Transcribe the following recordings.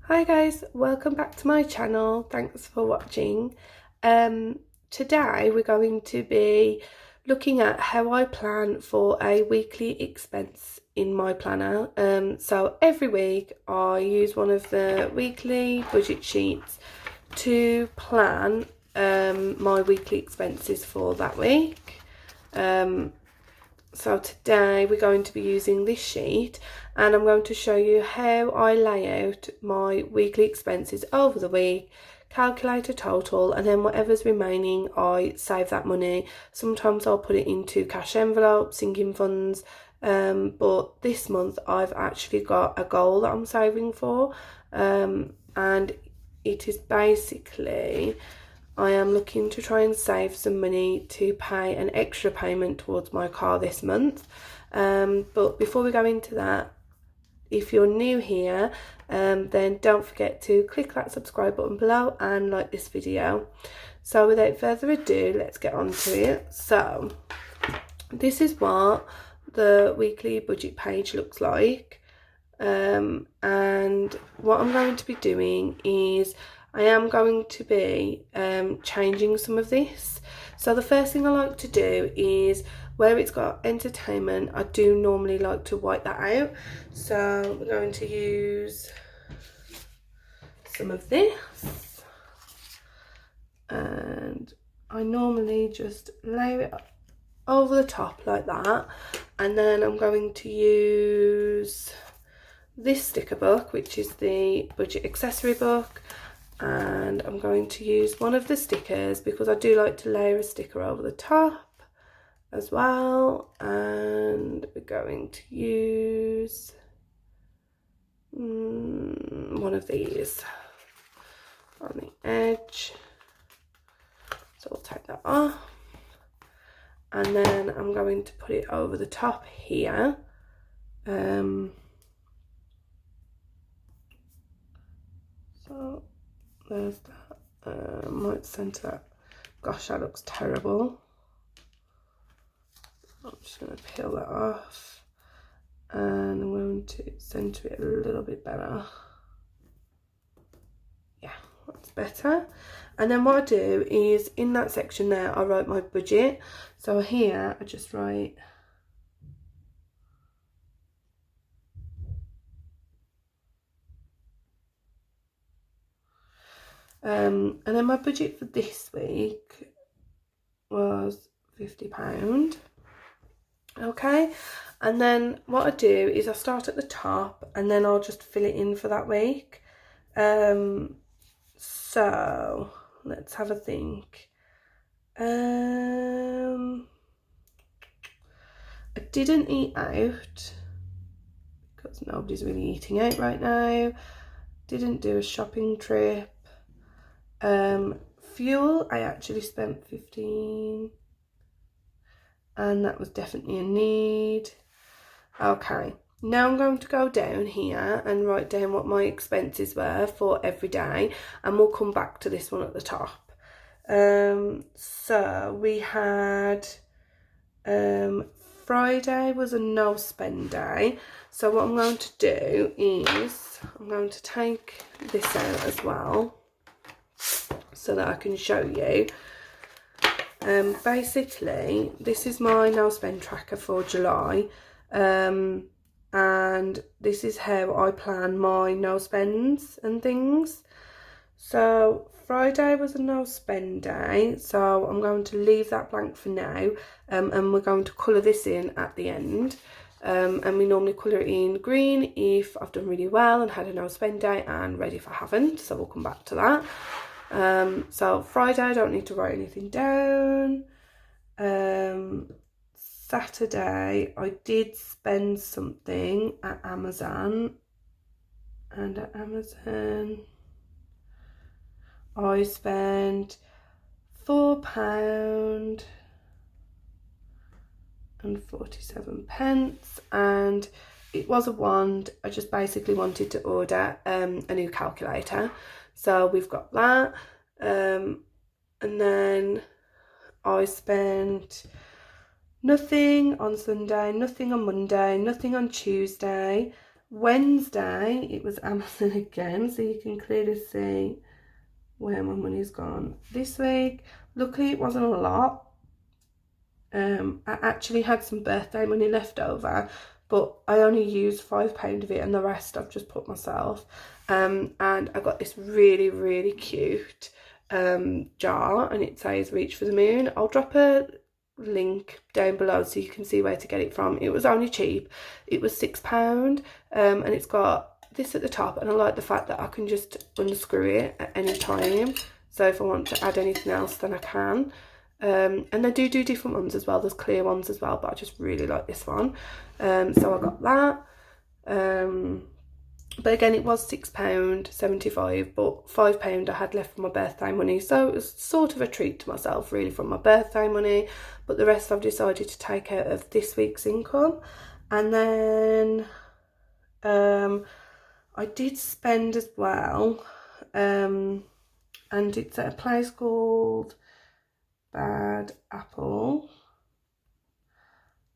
Hi guys, welcome back to my channel. Thanks for watching. Today we're going to be looking at how I plan for a weekly expense in my planner. So every week I use one of the weekly budget sheets to plan my weekly expenses for that week. So today we're going to be using this sheet and I'm going to show you how I lay out my weekly expenses over the week, calculate a total, and then whatever's remaining I save that money. Sometimes I'll put it into cash envelopes, sinking funds, but this month I've actually got a goal that I'm saving for, and it is basically I am looking to try and save some money to pay an extra payment towards my car this month. But before we go into that, if you're new here, then don't forget to click that subscribe button below and like this video. So without further ado, let's get on to it. So this is what the weekly budget page looks like. And what I'm going to be doing is I am going to be changing some of this. So the first thing I like to do is where it's got entertainment, I do normally like to white that out. So we're going to use some of this, and I normally just lay it over the top like that, and then I'm going to use this sticker book, which is the budget accessory book, and I'm going to use one of the stickers because I do like to layer a sticker over the top as well, and we're going to use one of these on the edge, so I'll take that off, and then I'm going to put it over the top here. So there's that. Might centre that. Gosh, that looks terrible. I'm just going to peel that off, and I'm going to centre it a little bit better. Yeah, that's better. And then what I do is in that section there I write my budget. So here I just write and then my budget for this week was £50. Okay, and then what I do is I start at the top and then I'll just fill it in for that week. So let's have a think. I didn't eat out because nobody's really eating out right now. Didn't do a shopping trip. Fuel, I actually spent 15, and that was definitely a need. Okay, now I'm going to go down here and write down what my expenses were for every day, and we'll come back to this one at the top. So we had Friday was a no spend day, so what I'm going to do is I'm going to take this out as well so that I can show you. Basically this is my no spend tracker for July, and this is how I plan my no spends and things. So Friday was a no spend day, so I'm going to leave that blank for now, and we're going to colour this in at the end. And we normally colour it in green if I've done really well and had a no spend day, and red if I haven't, so we'll come back to that. So Friday I don't need to write anything down. Saturday I did spend something at Amazon, and at Amazon I spent £4 and 47 pence, and it was a wand. I just basically wanted to order a new calculator, so we've got that. And then I spent nothing on Sunday, nothing on Monday, nothing on Tuesday, Wednesday, it was Amazon again, so you can clearly see where my money's gone. This week, luckily it wasn't a lot. I actually had some birthday money left over, but I only used £5 of it and the rest I've just put myself. And I got this really cute jar, and it says Reach for the Moon. I'll drop a link down below so you can see where to get it from. It was only cheap. It was £6, and it's got this at the top, and I like the fact that I can just unscrew it at any time. So if I want to add anything else, then I can. And they do different ones as well. There's clear ones as well, but I just really like this one. So I got that. But again, it was £6.75, but £5 I had left for my birthday money. So it was sort of a treat to myself, really, from my birthday money. But the rest I've decided to take out of this week's income. And then I did spend as well. And it's at a place called Bad Apple,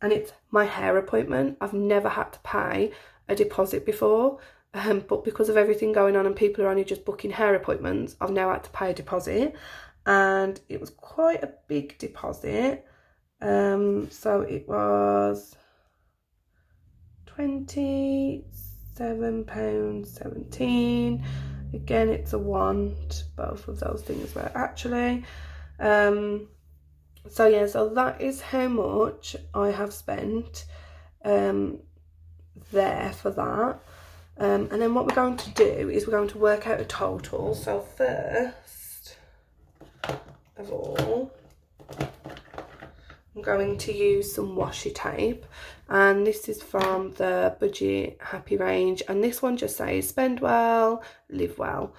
and it's my hair appointment. I've never had to pay a deposit before, but because of everything going on and people are only just booking hair appointments, I've now had to pay a deposit, and it was quite a big deposit. So it was £27.17. Again, it's a want. Both of those things were actually. So yeah, so that is how much I have spent there for that. And then what we're going to do is we're going to work out a total. So first of all, I'm going to use some washi tape, and this is from the Budget Happy range, and this one just says spend well, live well.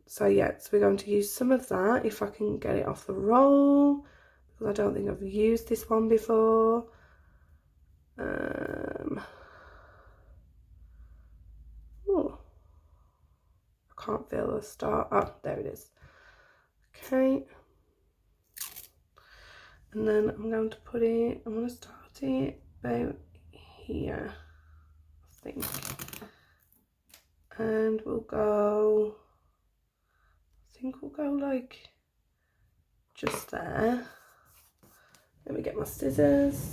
So yeah, so we're going to use some of that if I can get it off the roll, because I don't think I've used this one before. Oh, I can't feel the start. Oh, there it is. Okay, and then I'm going to put it, I'm going to start it about here, I think. And we'll go, I think we'll go like just there. Let me get my scissors.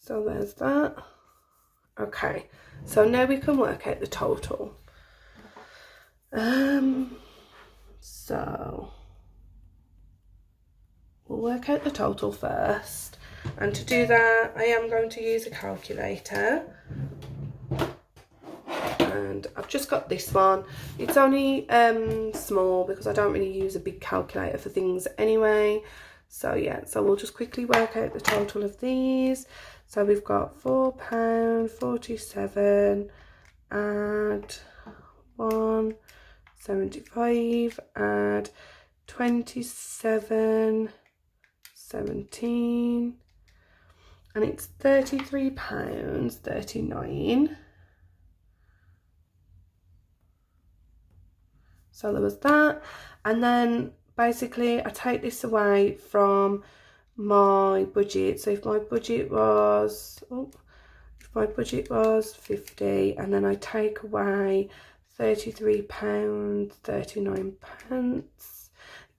So there's that. Okay, so now we can work out the total. So we'll work out the total first, and to do that I am going to use a calculator, and I've just got this one. It's only small because I don't really use a big calculator for things anyway. So yeah, so we'll just quickly work out the total of these. So we've got £4.47, add 1.75, add 27.17, and it's £33.39. So there was that, and then basically I take this away from my budget. So if my budget was, £50, and then I take away £33.39,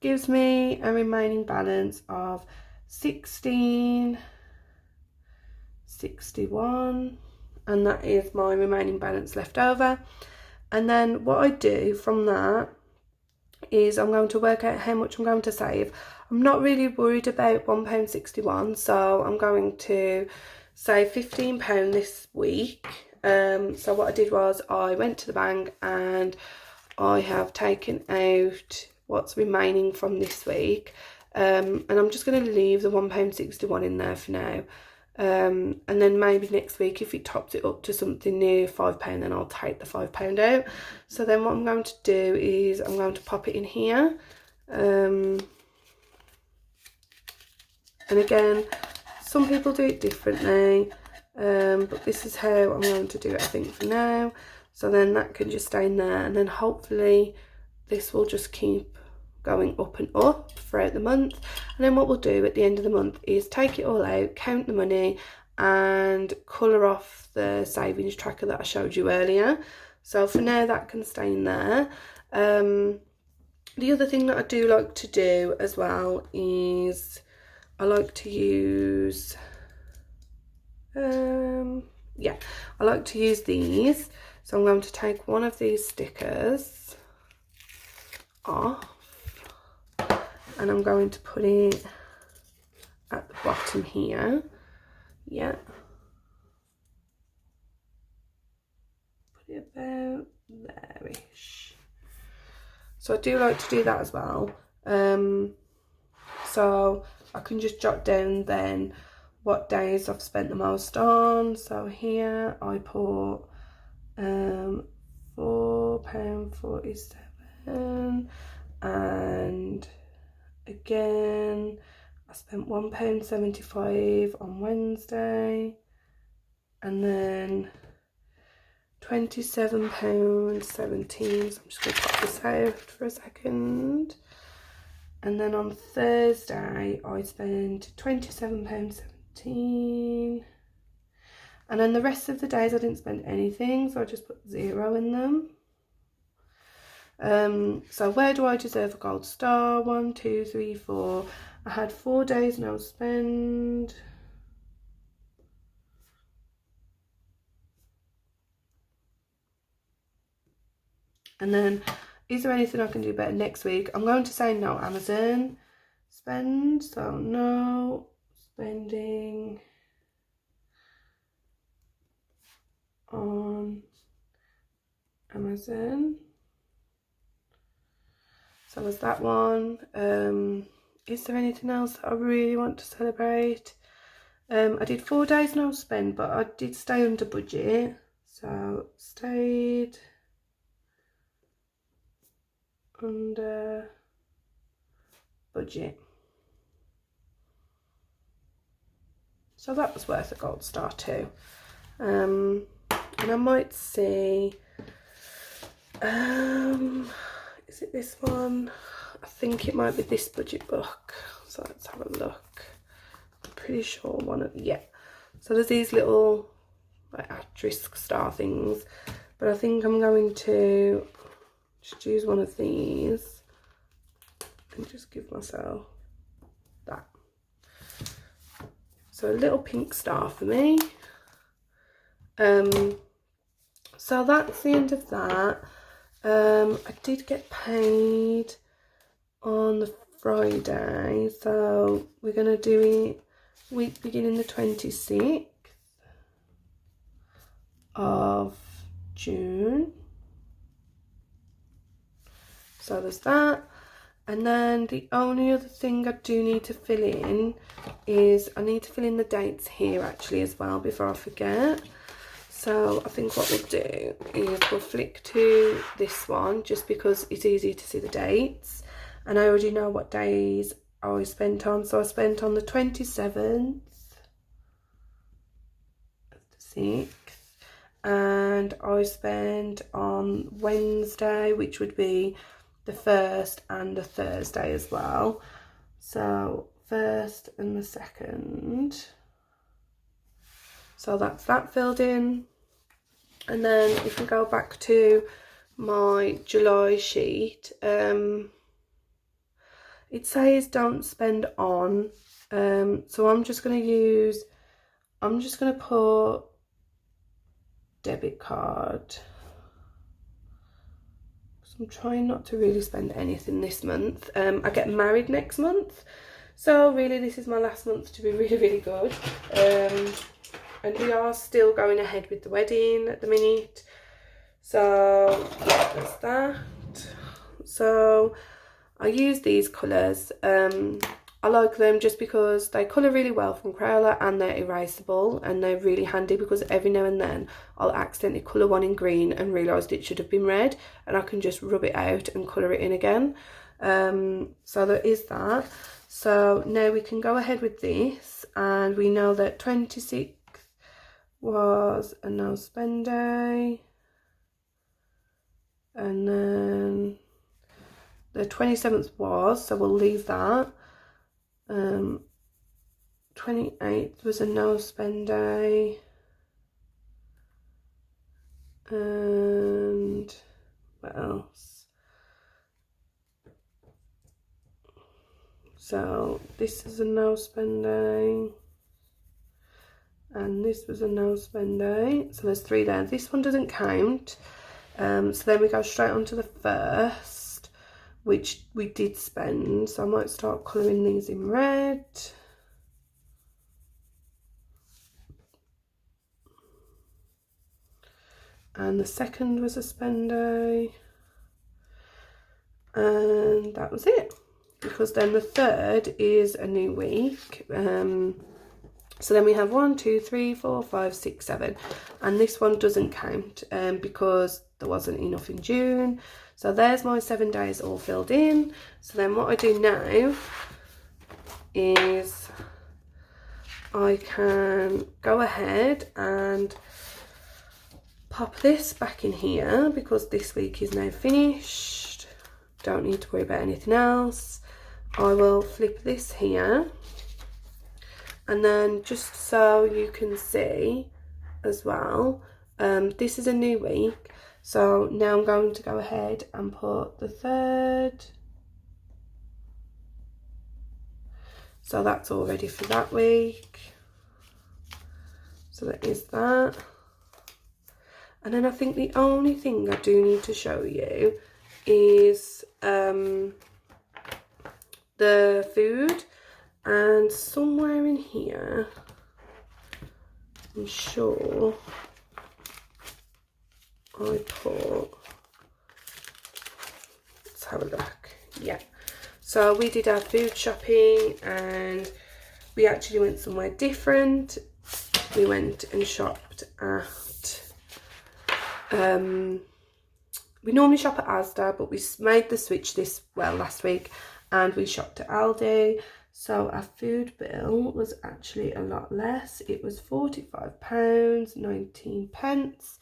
gives me a remaining balance of £16.61, and that is my remaining balance left over. And then what I do from that is I'm going to work out how much I'm going to save. I'm not really worried about £1.61, so I'm going to save £15 this week. So what I did was I went to the bank and I have taken out what's remaining from this week, and I'm just going to leave the £1.61 in there for now. And then maybe next week if it tops it up to something near £5, then I'll take the £5 out. So then what I'm going to do is I'm going to pop it in here, and again, some people do it differently, but this is how I'm going to do it, I think, for now. So then that can just stay in there, and then hopefully this will just keep going up and up throughout the month. And then what we'll do at the end of the month is take it all out, count the money, and colour off the savings tracker that I showed you earlier. So for now that can stay in there. The other thing that I do like to do as well is I like to use I like to use these. So I'm going to take one of these stickers off and I'm going to put it at the bottom here. Yeah, put it about there-ish. So I do like to do that as well. So I can just jot down then what days I've spent the most on. So here I put £4.47, and again I spent £1.75 on Wednesday, and then £27.17. So I'm just going to pop this out for a second. And then on Thursday I spent £27.17. And then the rest of the days I didn't spend anything, so I just put 0 in them. So where do I deserve a gold star? 1, 2, 3, 4. I had 4 days no spend. And then, is there anything I can do better next week? I'm going to say no Amazon spend. So no spending on Amazon. So was that one. Is there anything else that I really want to celebrate? I did 4 days no spend, but I did stay under budget. So stayed under budget. So that was worth a gold star too. And I might see, is it this one? I think it might be this budget book. So let's have a look. I'm pretty sure one of, yeah. So there's these little like asterisk star things, but I think I'm going to just use one of these and just give myself that. So a little pink star for me. So that's the end of that. I did get paid on the Friday, so we're going to do it week beginning the 26th of June. So there's that. And then the only other thing I do need to fill in is I need to fill in the dates here actually as well before I forget. So I think what we'll do is we'll flick to this one just because it's easier to see the dates. And I already know what days I spent on. So I spent on the 27th, the 6th, and I spent on Wednesday, which would be the 1st and the Thursday as well. So 1st and the 2nd. So that's that filled in. And then if we go back to my July sheet, it says don't spend on. So I'm just going to put debit card. I'm trying not to really spend anything this month. I get married next month, so really this is my last month to be really, really good. And we are still going ahead with the wedding at the minute. So yeah, there's that. So I use these colours. I like them just because they colour really well from Crayola and they're erasable, and they're really handy because every now and then I'll accidentally colour one in green and realised it should have been red, and I can just rub it out and colour it in again. So there is that. So now we can go ahead with this, and we know that 26th was a no spend day, and then the 27th was, so we'll leave that. 28th was a no spend day. And what else? So this is a no spend day. And this was a no spend day. So there's 3 there. This one doesn't count. So then we go straight on to the 1st, which we did spend. So I might start colouring these in red. And the 2nd was a spend day. And that was it. Because then the 3rd is a new week. So then we have 1, 2, 3, 4, 5, 6, 7. And this one doesn't count because there wasn't enough in June. So there's my 7 days all filled in. So then what I do now is I can go ahead and pop this back in here because this week is now finished. Don't need to worry about anything else. I will flip this here. And then just so you can see as well, this is a new week. So now I'm going to go ahead and put the 3rd. So that's all ready for that week. So that is that. And then I think the only thing I do need to show you is the food. And somewhere in here, I'm sure I put, let's have a look. Yeah, so we did our food shopping and we actually went somewhere different. We went and shopped at, we normally shop at Asda, but we made the switch last week, and we shopped at Aldi. So our food bill was actually a lot less. It was £45.19,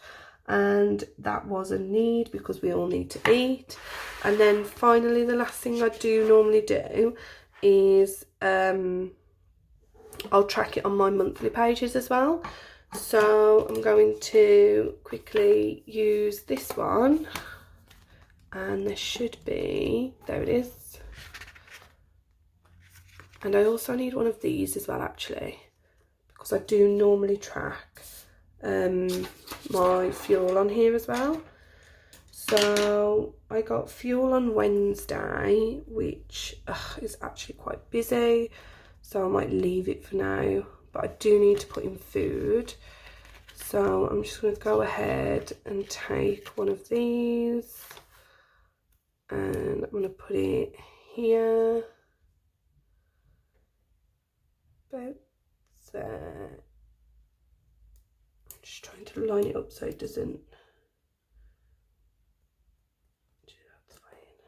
and that was a need because we all need to eat. And then finally, the last thing I do normally do is I'll track it on my monthly pages as well. So I'm going to quickly use this one, and there should be, there it is. And I also need one of these as well, actually, because I do normally track my fuel on here as well. So I got fuel on Wednesday, which is actually quite busy, so I might leave it for now, but I do need to put in food. So I'm just going to go ahead and take one of these, and I'm going to put it here. About there. I'm just trying to line it up so it doesn't. That's fine.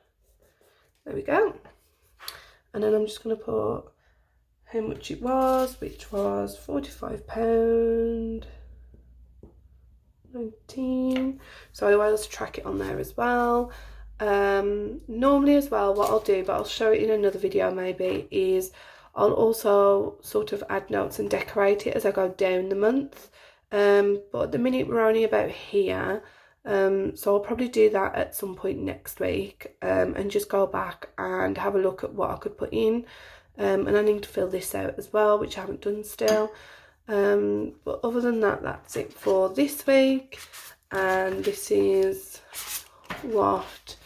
There we go. And then I'm just going to put how much it was, which was £45.19. So I always track it on there as well. Normally as well, what I'll do, but I'll show it in another video maybe, is I'll also sort of add notes and decorate it as I go down the month. But at the minute we're only about here, so I'll probably do that at some point next week, and just go back and have a look at what I could put in. And I need to fill this out as well, which I haven't done still. But other than that, that's it for this week. And this is what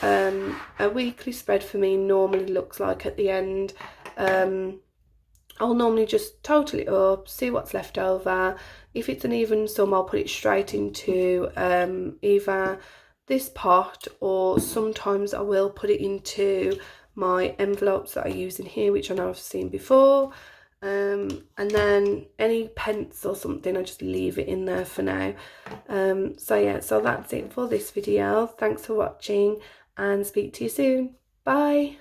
a weekly spread for me normally looks like at the end. I'll normally just total it up, see what's left over. If it's an even sum, I'll put it straight into either this pot, or sometimes I will put it into my envelopes that I use in here, which I know I've seen before. And then any pence or something, I just leave it in there for now. So yeah, so that's it for this video. Thanks for watching, and speak to you soon. Bye.